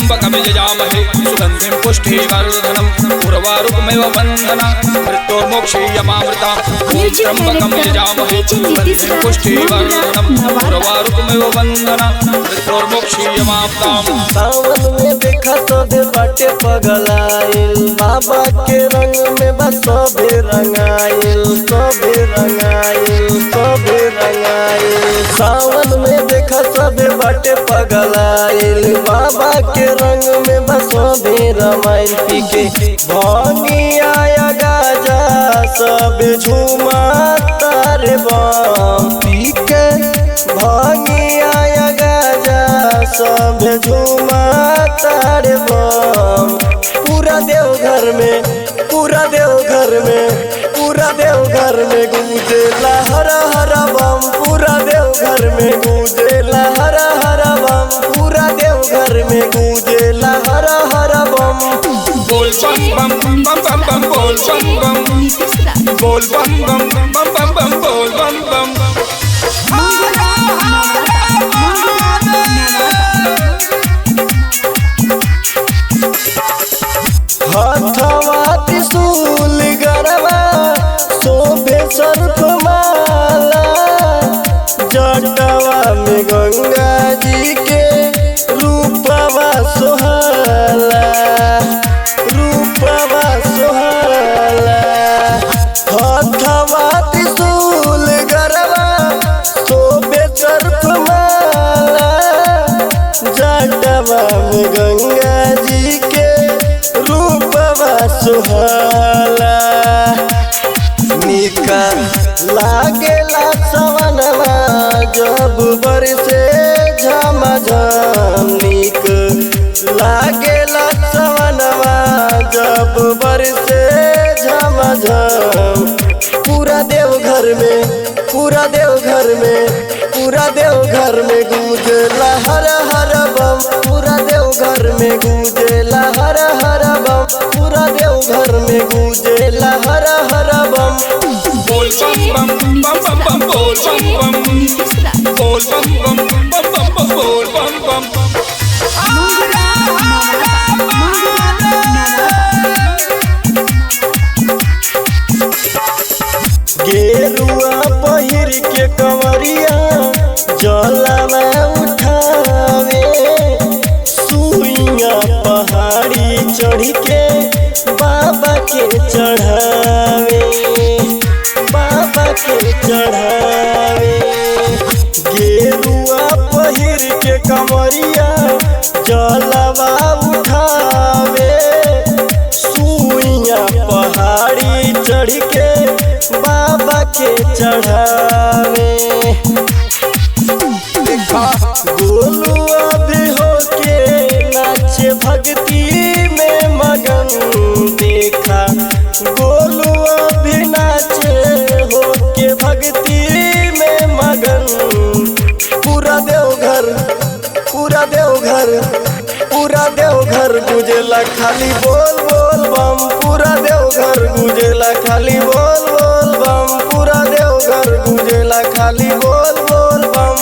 त्र्यंबकं यजामहे सुगंधिं पुष्टिवर्धनम् उर्वारुकमिव बन्धना मृत्योर्मोक्षीयमामृताम् ॐ त्र्यंबकं यजामहे सुगंधिं पुष्टिवर्धनम् उर्वारुकमिव बन्धना मृत्योर्मोक्षीयमामृताम्। सावन में देखा सभे बाटे पगलाइल, बाबा के रंग में बस सभे रंगाइल, सभे रंगाइल, सभे रंगाइल। सावन में देखा सभे बाटे पगलाइल, बाबा के रंग में बस सभे रमाइल। पी के भंगिया गाजा सभे झूमा तारे बम, पी के भंगिया गाजा सभे झूमा तारे बम। पूरा देवघर में, पूरा देवघर में, पूरा देवघर में गूंजेला हर हर बम, पूरा देवघर में गूंजेला हर हर बम, पूरा देवघर में गूंजेला हर हर बम। बोल बम बम बम बम बम बोल बम बम बोल बम बम बम बम बम बोल बम बम। हथवा त्रिशूल गरबा शोभे सर्प माला, जटवा में गंगा जी के रूपवा सोहाला, रूपवा सोहाला। हथवा त्रिशूल गरबा शोभे सर्प माला, जटवा में गंगा जी के रूपवा सुहाला। निका लागेला सवनवा जब बरसे झमझम, निक लागेला सवनवा जब बरसे झमझम। पूरा देवघर में, पूरा देवघर में, पूरा देवघर में गूंजेला हर हर बम, पूरा देवघर में गूंजेला हर हर बम, पूरा देवघर में गूंजेला हर हर बम। बोल बम बम बम बम बम बोल बम बम बोल बम बम बम बम बम बोल बम बम। गेरुआ पहिर के कंवरिया जलवा उठावे, सुइया पहाड़ी चढ़ के बाबा के चढ़ावे, बाबा के चढ़ावे। गेरुआ पहिर के कंवरिया जलवा उठावे, सुइया पहाड़ी चढ़ के बाबा के चढ़ावे। देखा गोलुआ भी होके नाचे भक्ति में मगन, देखा गोलुआ भी नाचे होके भक्ति में मगन। पूरा देवघर, पूरा देवघर, पूरा देवघर गुजेला खाली बोल बोल बम, पूरा देवघर गुजेला खाली बोल बोल बम, पूरा देवघर गुजेला खाली बोल बोल बम।